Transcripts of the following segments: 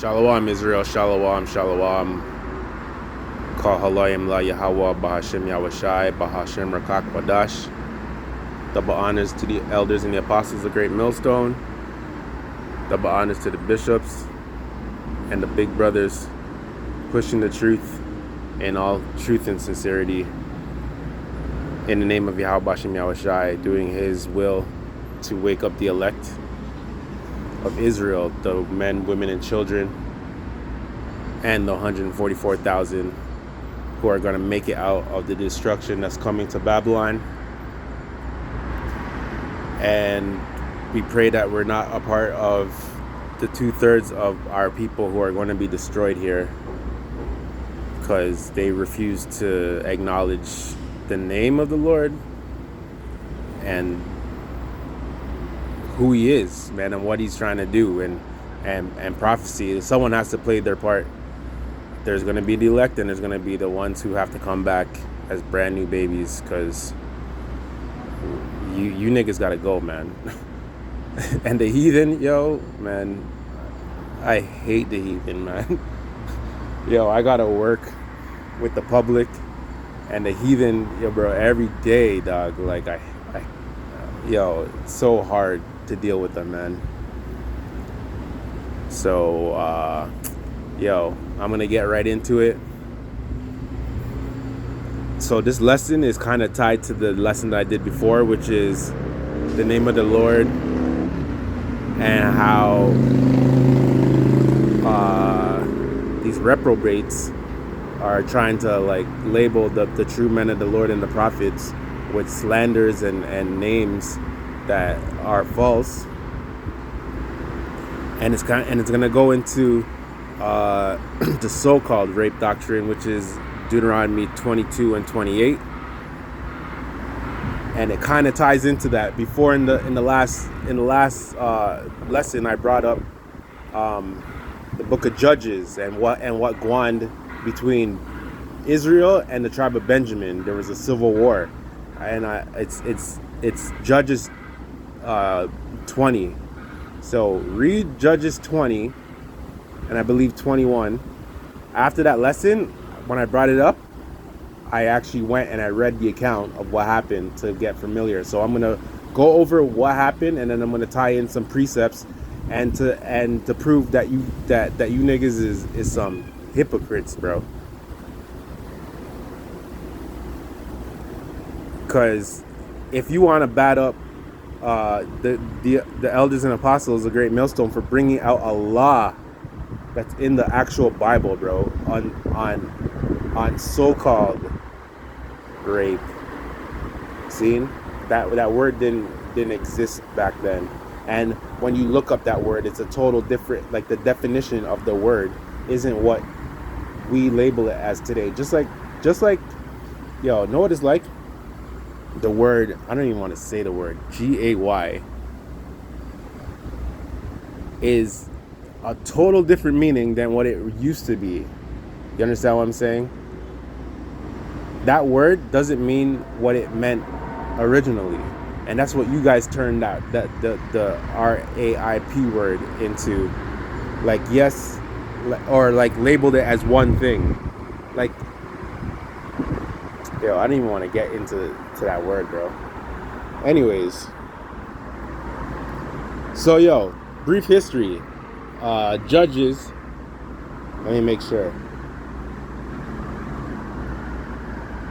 Shalom Israel, Shalom, Shalom. Kol halayim la Yahweh, Bahashem Yahweh Bahashem Rakak Badash. Double honors to the elders and the apostles of Great Millstone. Double honors to the bishops and the big brothers pushing the truth in all truth and sincerity. In the name of Yahweh Bahashem Yahweh doing his will to wake up the elect of Israel, the men, women, and children, and the 144,000 who are going to make it out of the destruction that's coming to Babylon. And we pray that we're not a part of the 2/3 of our people who are going to be destroyed here because they refuse to acknowledge the name of the Lord and who he is, man, and what he's trying to do, and prophecy. Someone has to play their part. There's going to be the elect, and there's going to be the ones who have to come back as brand new babies, because you niggas got to go, man. And the heathen, yo, man, I hate the heathen, man. Yo, I got to work with the public and the heathen, yo, bro, every day, dog. Like, yo, it's so hard to deal with them, man. So, yo, I'm gonna get right into it. So this lesson is kind of tied to the lesson that I did before, which is the name of the Lord, and how these reprobates are trying to like label the true men of the Lord and the prophets with slanders and names that are false. And it's gonna go into the so-called rape doctrine, which is Deuteronomy 22 and 28, and it kind of ties into that. Before in the last lesson, I brought up the book of Judges and what gone between Israel and the tribe of Benjamin. There was a civil war, and it's Judges 20. So read Judges 20 and I believe 21. After that lesson, when I brought it up, I actually went and I read the account of what happened to get familiar. So I'm gonna go over what happened, and then I'm gonna tie in some precepts and to prove that you niggas is some hypocrites, bro. Because if you want to bat up the elders and apostles of Great Millstone for bringing out a law that's in the actual Bible, bro, on so-called rape. Seen that word didn't exist back then, and when you look up that word, it's a total different. Like the definition of the word isn't what we label it as today. Just like yo, know what it's like? The word, I don't even want to say the word, Gay is a total different meaning than what it used to be. You understand what I'm saying? That word doesn't mean what it meant originally, and that's what you guys turned out the RAIP word into, like, yes, or like labeled it as one thing. Like, yo, I don't even want to get into that word, bro. Anyways, so yo, brief history. Judges, let me make sure.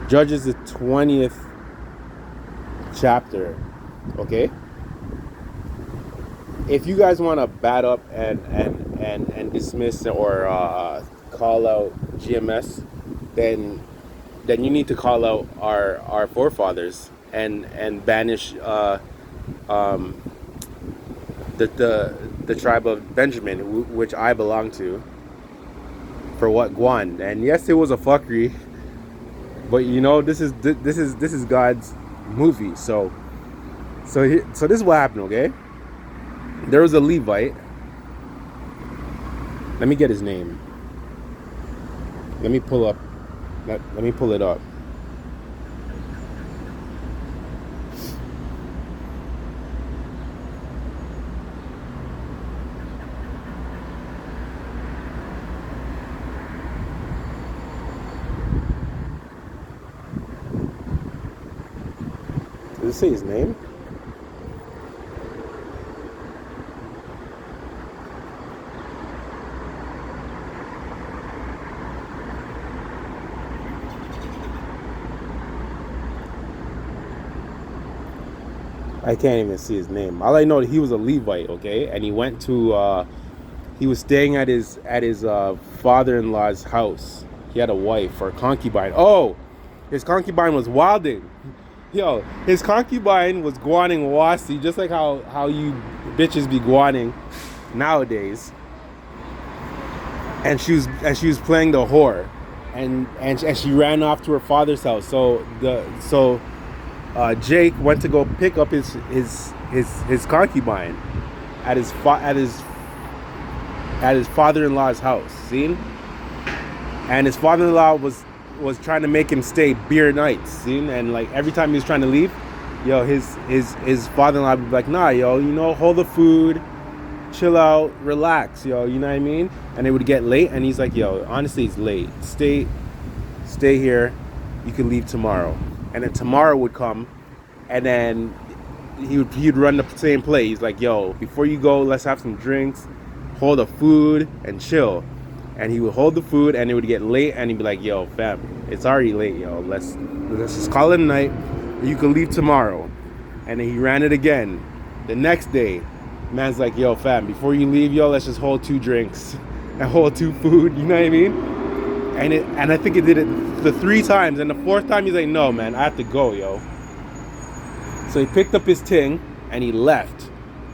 Judges, the 20th chapter. Okay, if you guys want to bat up and dismiss or call out GMS, then you need to call out our forefathers and banish the tribe of Benjamin, which I belong to, for what Guan. And yes, it was a fuckery, but you know, this is God's movie. So this is what happened. Okay, there was a Levite. Let me get his name. Let me pull it up. Does it say his name? I can't even see his name. All I know he was a Levite, okay, and he went to he was staying at his father-in-law's house. He had a wife or a concubine. Oh, his concubine was wilding. Yo, his concubine was guaning wasi, just like how you bitches be guaning nowadays. And she was playing the whore, and she ran off to her father's house. So Jake went to go pick up his concubine at his father-in-law's house. See? And his father-in-law was trying to make him stay beer nights. See? And like every time he was trying to leave, yo, his father-in-law would be like, nah, yo, you know, hold the food, chill out, relax, yo, you know what I mean? And it would get late, and he's like, yo, honestly, it's late. Stay here. You can leave tomorrow. And then tomorrow would come, and then he'd run the same play. He's like, yo, before you go, let's have some drinks, hold the food, and chill. And he would hold the food, and it would get late, and he'd be like, yo, fam, it's already late, yo. Let's just call it a night. You can leave tomorrow. And then he ran it again. The next day, man's like, yo, fam, before you leave, yo, let's just hold 2 drinks and hold 2 food. You know what I mean? And I think it did it the 3 times, and the 4th time he's like, no, man, I have to go, yo. So he picked up his ting and he left,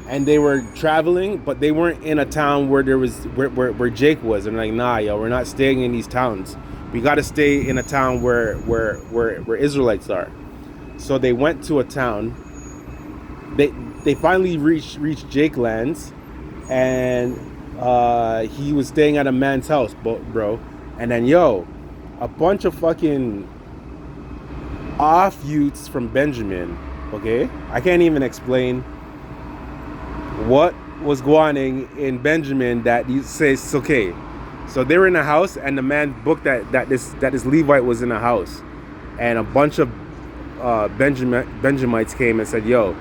and they were traveling, but they weren't in a town where where Jake was. And like, nah, yo, we're not staying in these towns. We got to stay in a town where Israelites are. So they went to a town. They finally reached Jake lands, and he was staying at a man's house, bro. And then, yo, a bunch of fucking off-youths from Benjamin, okay? I can't even explain what was going on in Benjamin that you say it's okay. So they were in a house, and the man booked that this Levite was in a house. And a bunch of Benjamites came and said, yo,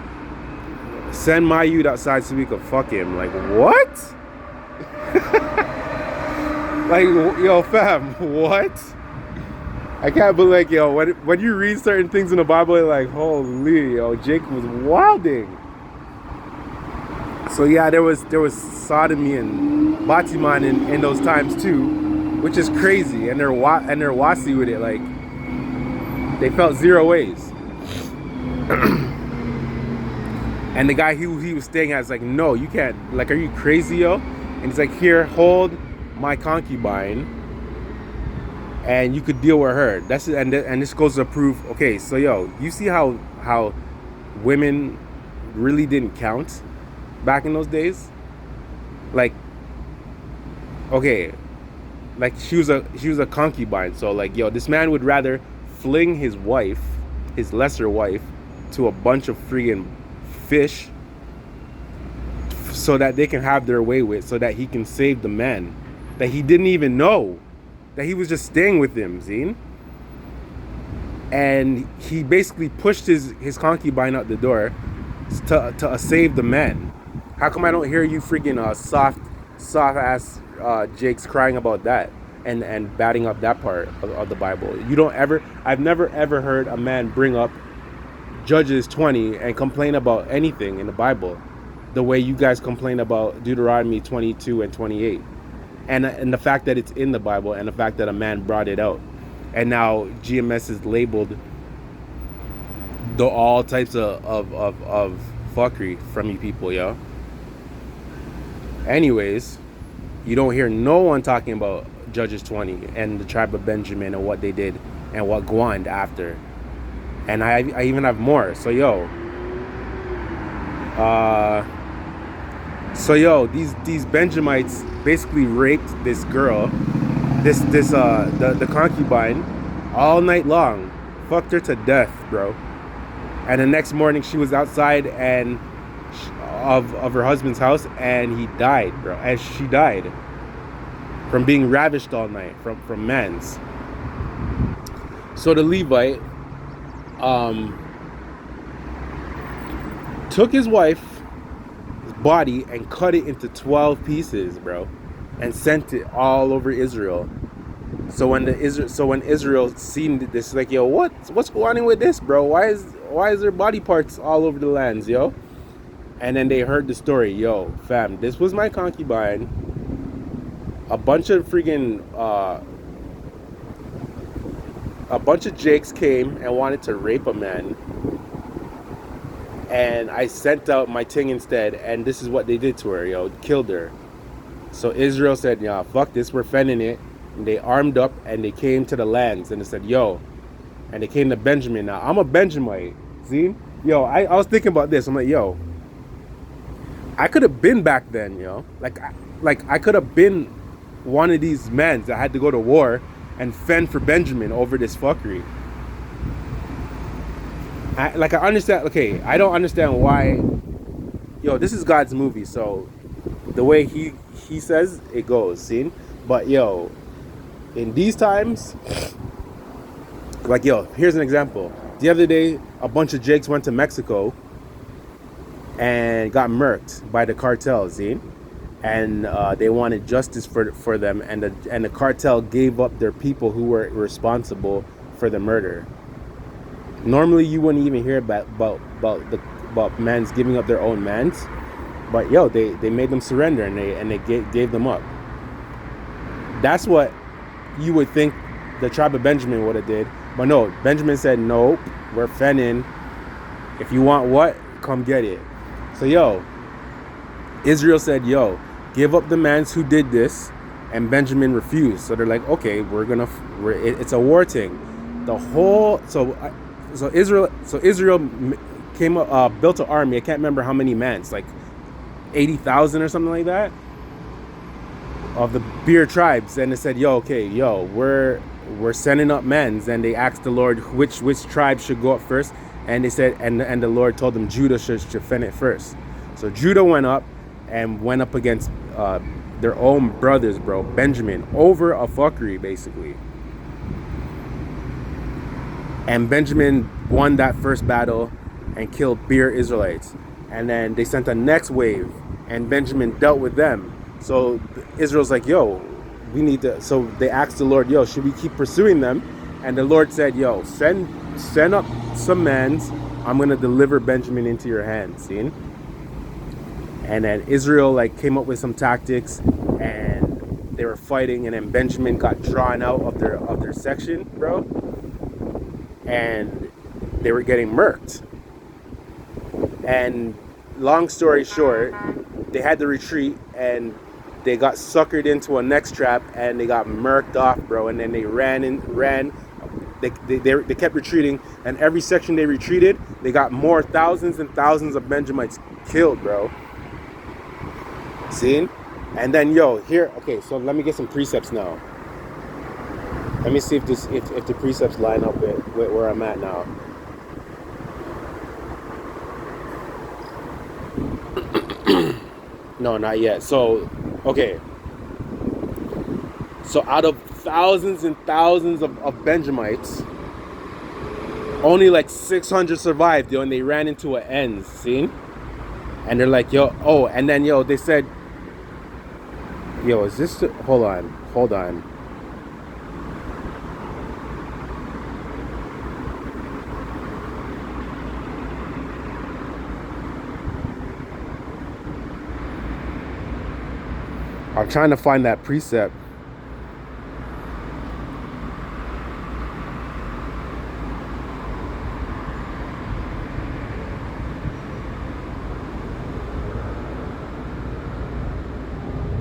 send my youth outside so we could fuck him. Like, what? Like, yo, fam, what? I can't believe, like, yo, when you read certain things in the Bible, you're like, holy, yo, Jake was wilding. So yeah, there was sodomy and batiman in those times too, which is crazy. And they're wasi with it, like they felt 0 ways. And the guy who he was staying at is like, no, you can't. Like, are you crazy, yo? And he's like, here, hold my concubine, and you could deal with her. That's it. And this goes to prove. Okay, so yo, you see how women really didn't count back in those days? Like, okay, like she was a concubine. So like, yo, this man would rather fling his wife, his lesser wife, to a bunch of freaking fish so that they can have their way with, so that he can save the man that he didn't even know, that he was just staying with him, Zine. And he basically pushed his concubine out the door to save the man. How come I don't hear you freaking soft ass Jake's crying about that and batting up that part of the Bible? I've never ever heard a man bring up Judges 20 and complain about anything in the Bible the way you guys complain about Deuteronomy 22 and 28. And the fact that it's in the Bible, and the fact that a man brought it out. And now GMS is labeled all types of fuckery from you people, yo. Anyways, you don't hear no one talking about Judges 20 and the tribe of Benjamin and what they did and what Gwand after. And I even have more. So yo, these Benjamites basically raped this girl, the concubine, all night long, fucked her to death, bro. And the next morning she was outside of her husband's house, and he died, bro. And she died from being ravished all night from men's. So the Levite, took his wife's body and cut it into 12 pieces, bro, and sent it all over Israel. So when Israel seen this, like, yo, what's going on with this, bro? Why is there body parts all over the lands, yo? And then they heard the story, yo, fam, this was my concubine. A bunch of jakes came and wanted to rape a man, and I sent out my ting instead, and this is what they did to her, yo, killed her. So Israel said, yeah, fuck this, we're fending it. And they armed up and they came to the lands, and they said, yo, and they came to Benjamin. Now I'm a Benjamite, see? Yo, I was thinking about this. I'm like, yo, I could have been back then, yo. Like I could have been one of these men that had to go to war and fend for Benjamin over this fuckery. I understand. Okay, I don't understand why. Yo, this is God's movie, so the way he says it goes, see? But yo, in these times, like, yo, here's an example. The other day, a bunch of jakes went to Mexico and got murked by the cartel, see? And they wanted justice for them, and the cartel gave up their people who were responsible for the murder. Normally, you wouldn't even hear about mans giving up their own mans, but yo, they made them surrender, and they gave them up. That's what you would think the tribe of Benjamin would have did, but no, Benjamin said, nope, we're fending. If you want what, come get it. So yo, Israel said, yo, give up the mans who did this, and Benjamin refused. So they're like, okay, it's a war thing. So Israel came up, built an army. I can't remember how many mans, like 80,000 or something like that, of the Beer tribes. And they said, yo, okay, yo, we're sending up mans. And they asked the Lord which tribe should go up first. And they said, and the Lord told them Judah should fend it first. So Judah went up against their own brothers, bro, Benjamin, over a fuckery, basically. And Benjamin won that first battle and killed Beer Israelites. And then they sent the next wave, and Benjamin dealt with them. So Israel's like, yo, we need to. So they asked the Lord, yo, should we keep pursuing them? And the Lord said, yo, send up some mans. I'm gonna deliver Benjamin into your hands. See? And then Israel like came up with some tactics, and they were fighting, and then Benjamin got drawn out of their section, bro. And they were getting murked. And long story short, they had to retreat, and they got suckered into a next trap, and they got murked off, bro. And then they ran. They kept retreating, and every section they retreated, they got more thousands and thousands of Benjamites killed, bro. See? And then yo, here, okay, so let me get some precepts now. Let me see if the precepts line up with where I'm at now. No, not yet. So, okay. So out of thousands and thousands of Benjamites, only like 600 survived, yo, and they ran into an end, see? And they're like, yo, oh, and then, yo, they said, yo, is this, hold on. I'm trying to find that precept.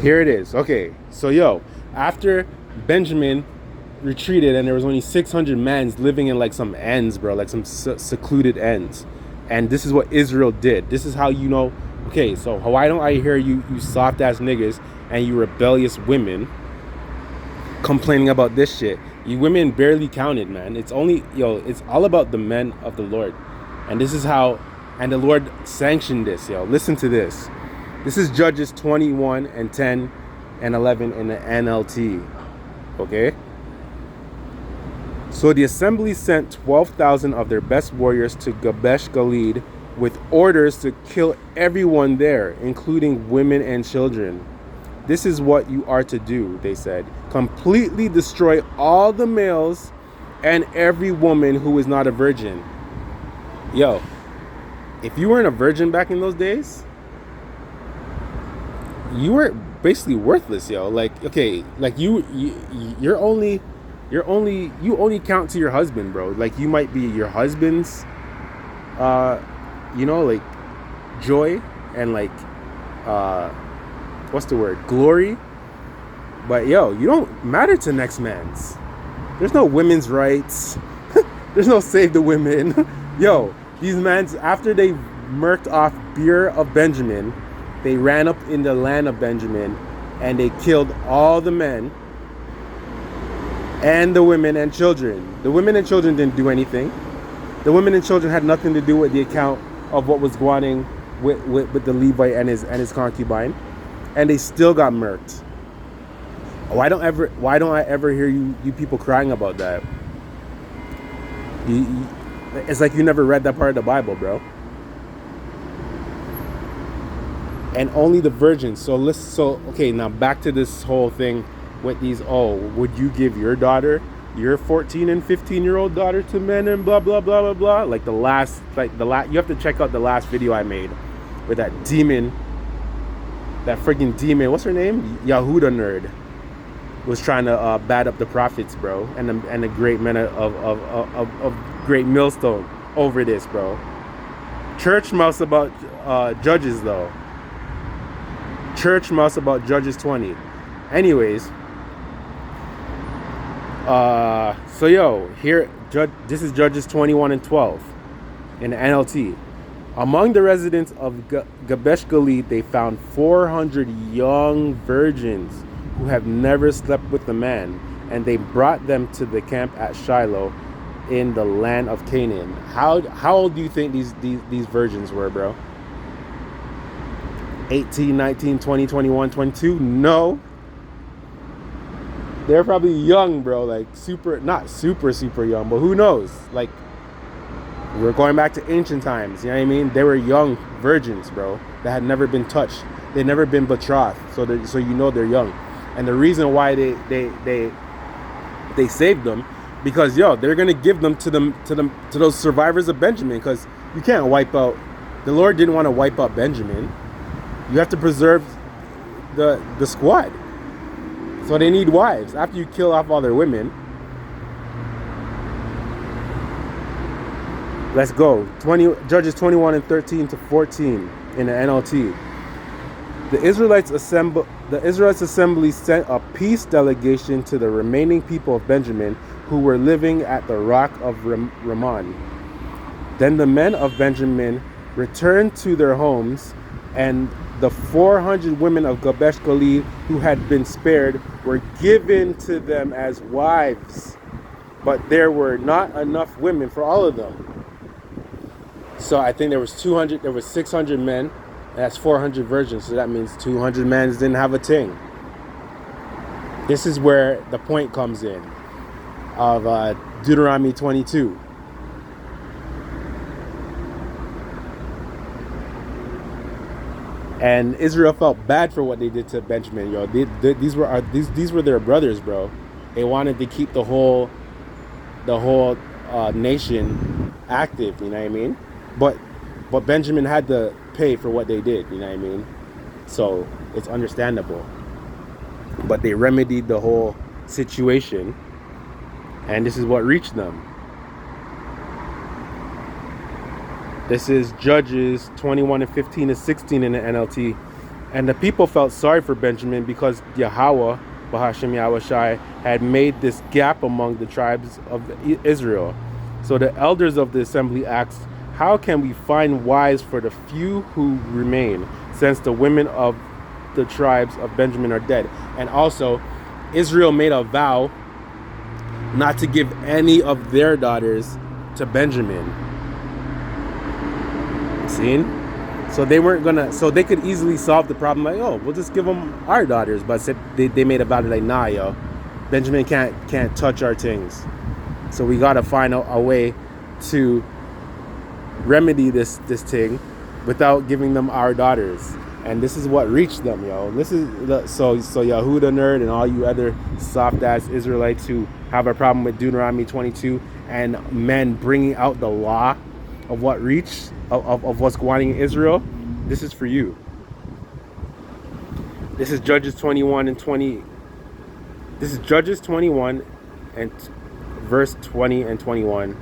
Here it is. Okay, so yo, after Benjamin retreated and there was only 600 mans living in like some ends, bro, like some secluded ends. And this is what Israel did. This is how you know, okay, so why don't I hear you soft ass niggas and you rebellious women complaining about this shit? You women barely counted, man. It's only, yo, it's all about the men of the Lord. And this is how, and the Lord sanctioned this, yo. Listen to this. This is Judges 21 and 10 and 11 in the NLT. Okay? So the assembly sent 12,000 of their best warriors to Jabesh Gilead with orders to kill everyone there, including women and children. This is what you are to do, they said. Completely destroy all the males and every woman who is not a virgin. Yo, if you weren't a virgin back in those days, you were basically worthless, yo. Like, okay, like you only count to your husband, bro. Like, you might be your husband's like joy and like what's the word, glory, but yo, you don't matter to next man's. There's no women's rights. There's no save the women. Yo, these mans, after they murked off Beer of Benjamin, they ran up in the land of Benjamin and they killed all the men and the women and children. The women and children didn't do anything. The women and children had nothing to do with the account of what was going on with the Levite and his concubine, and they still got murked. Why don't I ever hear you people crying about that? It's like you never read that part of the Bible, bro. And only the virgins. So okay, now back to this whole thing with these. Oh, would you give your daughter, your 14 and 15-year-old daughter, to men and blah blah blah blah blah? Like the last, you have to check out the last video I made with that demon, that freaking demon. What's her name? Yahuda nerd was trying to bat up the prophets, bro, and the great men of great millstone over this, bro. Church mouse about Judges though. Church mouse about Judges 20. Anyways, so yo, here, this is Judges 21 and 12 in the NLT. Among the residents of Gabesh Gilead, they found 400 young virgins who have never slept with a man, and they brought them to the camp at Shiloh in the land of Canaan. How old do you think these virgins were, bro? 18, 19, 20, 21, 22? No. They're probably young, bro. Like not super young, but who knows? Like, we're going back to ancient times, you know what I mean? They were young virgins, bro, that had never been touched. They'd never been betrothed, so you know they're young. And the reason why they saved them, because yo, they're gonna give them to those survivors of Benjamin, because you can't wipe out. The Lord didn't want to wipe out Benjamin. You have to preserve the squad. So they need wives after you kill off all their women. Let's go. Judges 21 and 13 to 14 in the NLT. The Israelites assembly sent a peace delegation to the remaining people of Benjamin who were living at the rock of Rimmon. Then the men of Benjamin returned to their homes, and the 400 women of Gabesh Gilead who had been spared were given to them as wives. But there were not enough women for all of them. So I think there was 600 men, and that's 400 virgins. So that means 200 men didn't have a thing. This is where the point comes in of Deuteronomy 22. And Israel felt bad for what they did to Benjamin, yo. These were their brothers, bro. They wanted to keep the whole nation active, you know what I mean? But Benjamin had to pay for what they did, you know what I mean? So it's understandable. But they remedied the whole situation, and this is what reached them. This is Judges 21 and 15 to 16 in the NLT. And the people felt sorry for Benjamin because Yahweh, Bahashem Yahushai, had made this gap among the tribes of Israel. So the elders of the assembly asked, how can we find wives for the few who remain, since the women of the tribes of Benjamin are dead? And also, Israel made a vow not to give any of their daughters to Benjamin. Seen? So they weren't gonna, so they could easily solve the problem, like, oh, we'll just give them our daughters. But they made a vow, like, nah, yo, Benjamin can't touch our things. So we gotta find a way to remedy this thing without giving them our daughters. And this is what reached them, yo. This is so Yehuda nerd and all you other soft ass Israelites who have a problem with Deuteronomy 22 and men bringing out the law of what reached of what's going on in Israel. This is for you. This is Judges 21 and 20. This is Judges 21 and verse 20 and 21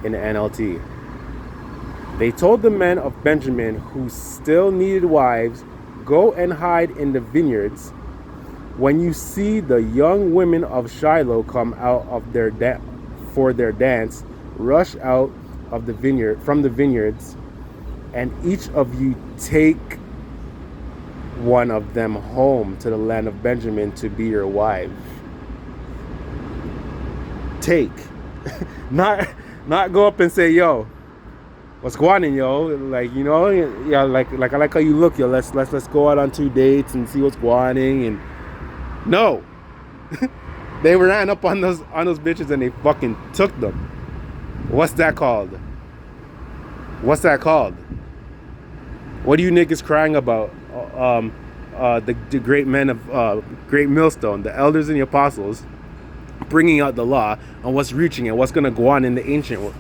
in the NLT. They told the men of Benjamin who still needed wives, "Go and hide in the vineyards. When you see the young women of Shiloh come out of for their dance, rush out of the vineyard from the vineyards, and each of you take one of them home to the land of Benjamin to be your wife." Take, not go up and say, "Yo, what's going on, yo?" Like, you know, yeah, like I like how you look, yo. Let's go out on 2 dates and see what's going on. And no, they ran up on those bitches and they fucking took them. What's that called? What's that called? What are you niggas crying about? The great men of Great Millstone, the elders and the apostles, bringing out the law and what's reaching and what's gonna go on in the ancient world.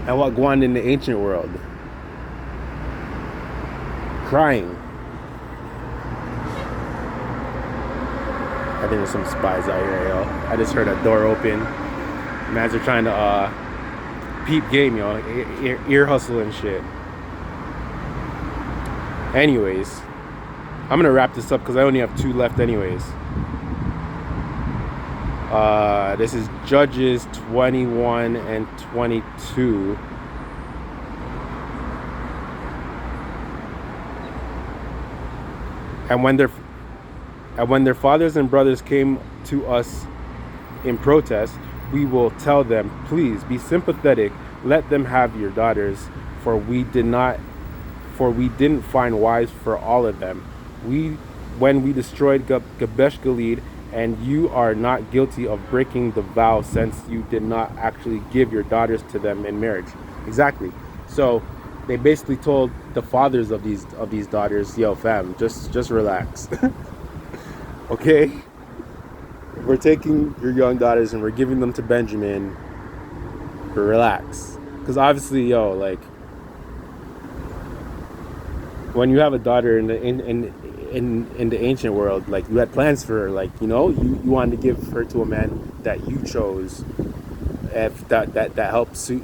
And what go on in the ancient world. Crying. I think there's some spies out here, yo. I just heard a door open. Mans are trying to peep game, yo. Ear hustle and shit. Anyways, I'm gonna wrap this up because I only have 2 left anyways. This is Judges 21 and 22. And when their fathers and brothers came to us in protest, we will tell them, "Please be sympathetic. Let them have your daughters, for we didn't find wives for all of them. When we destroyed Gabesh Gilead, and you are not guilty of breaking the vow, since you did not actually give your daughters to them in marriage." Exactly. So they basically told the fathers of these daughters, "Yo, fam, just relax." Okay, we're taking your young daughters and we're giving them to Benjamin. Relax, because obviously, yo, like, when you have a daughter in the ancient world, like, you had plans for her, like, you know, you wanted to give her to a man that you chose, if that helped suit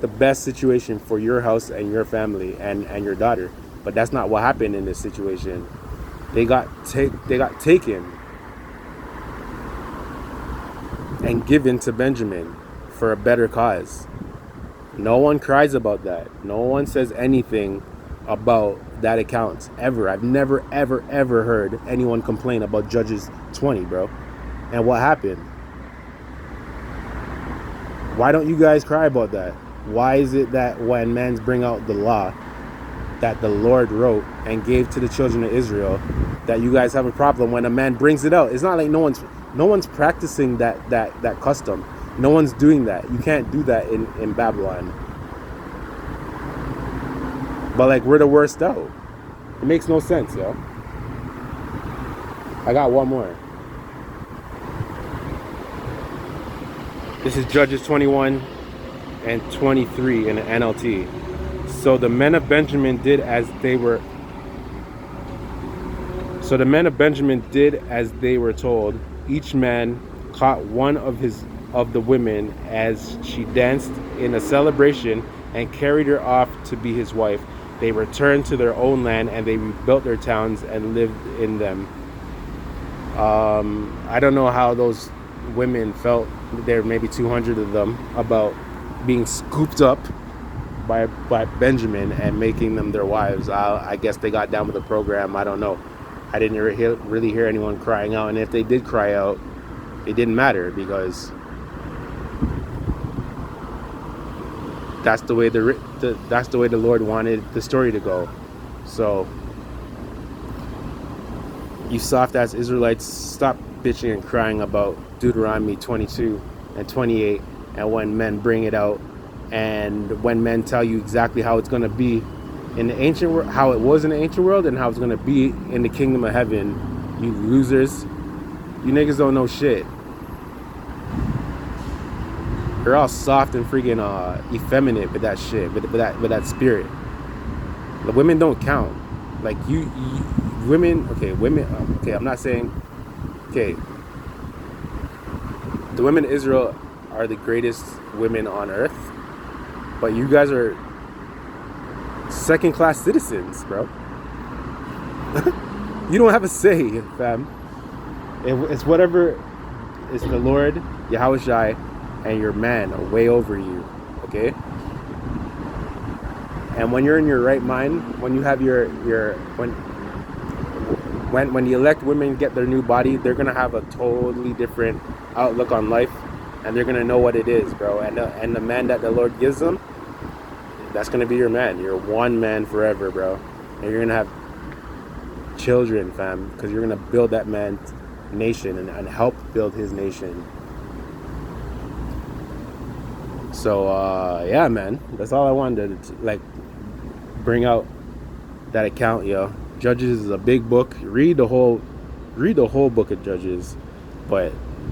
the best situation for your house and your family and your daughter. But that's not what happened in this situation. They got taken and given to Benjamin for a better cause. No one cries about that. No one says anything about that account ever. I've never ever heard anyone complain about Judges 20, bro. And what happened? Why don't you guys cry about that? Why is it that when men bring out the law that the Lord wrote and gave to the children of Israel, that you guys have a problem when a man brings it out? It's not like no one's practicing that custom. No one's doing that. You can't do that in Babylon. But, like, we're the worst out. It makes no sense, yo. I got one more. This is Judges 21 and 23 in the NLT. So the men of Benjamin did as they were told. Each man caught one of the women as she danced in a celebration and carried her off to be his wife. They returned to their own land and they rebuilt their towns and lived in them. I don't know how those women felt. There maybe 200 of them, about being scooped up by Benjamin and making them their wives. I guess they got down with the program. I don't know. I didn't really hear anyone crying out, and if they did cry out, it didn't matter, because that's the way the Lord wanted the story to go. So you soft ass Israelites, stop bitching and crying about Deuteronomy 22 and 28, and when men bring it out, and when men tell you exactly how it's going to be in the ancient world, how it was in the ancient world, and how it's going to be in the kingdom of heaven, you losers, you niggas don't know shit. You're all soft and freaking effeminate with that shit, with that spirit. The women don't count. Like you women, okay, I'm not saying, okay, the women of Israel are the greatest women on earth, but you guys are second-class citizens, bro. You don't have a say, fam. It's whatever. It's the Lord, Yahushai, and your man are way over you, okay? And when you're in your right mind, when you have when the elect women get their new body, they're gonna have a totally different outlook on life, and they're gonna know what it is, bro. And the man that the Lord gives them, that's gonna be your man. You're one man forever, bro. And you're gonna have children, fam, because you're gonna build that man's nation and help build his nation. So yeah, man, that's all I wanted to like bring out that account, yo. Judges is a big book. Read the whole book of Judges, but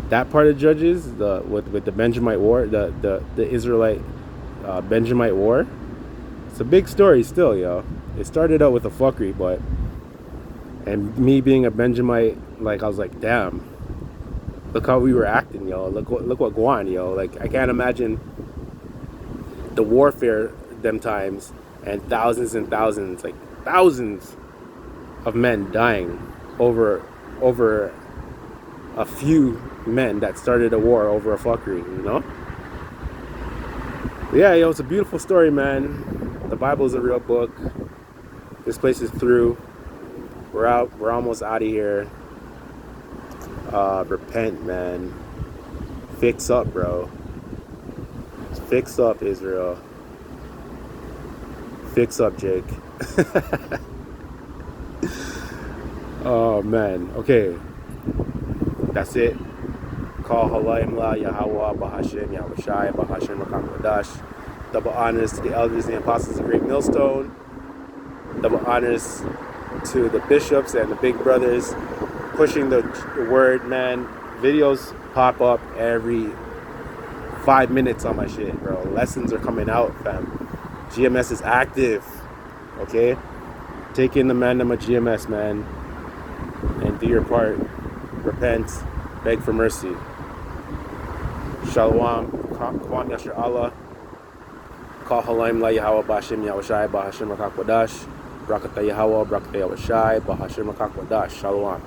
that part of Judges, with the Benjamite War, the Israelite Benjamite War, it's a big story still, yo. It started out with a fuckery, but, and me being a Benjamite, like I was like, damn, look how we were acting, yo. Look what going, yo. Like I can't imagine the warfare them times, and thousands like thousands of men dying over a few men that started a war over a fuckery, you know? But yeah, yo, it's a beautiful story, man. The Bible is a real book. This place is through. We're out. We're almost out of here. Repent, man. Fix up, bro. Fix up, Israel. Fix up, Jake. Oh, man. Okay. That's it. Call Halayim La Yahweh Bahashem Yahushai Bahashem Makakwadash. Double honors to the elders and the apostles of Great Millstone. Double honors to the bishops and the big brothers pushing the word, man. Videos pop up every 5 minutes on my shit, bro. Lessons are coming out, fam. GMS is active, okay? Take in the mandam of GMS, man, and do your part. Repent, beg for mercy. Shalom, Kwam Yashar Allah. Call Halayim La Yahweh Bahashem Yahushai Bahashem Makakwadash. Brakata Yahweh, Brakata Yahushai Bahashem Makakwadash. Shalom.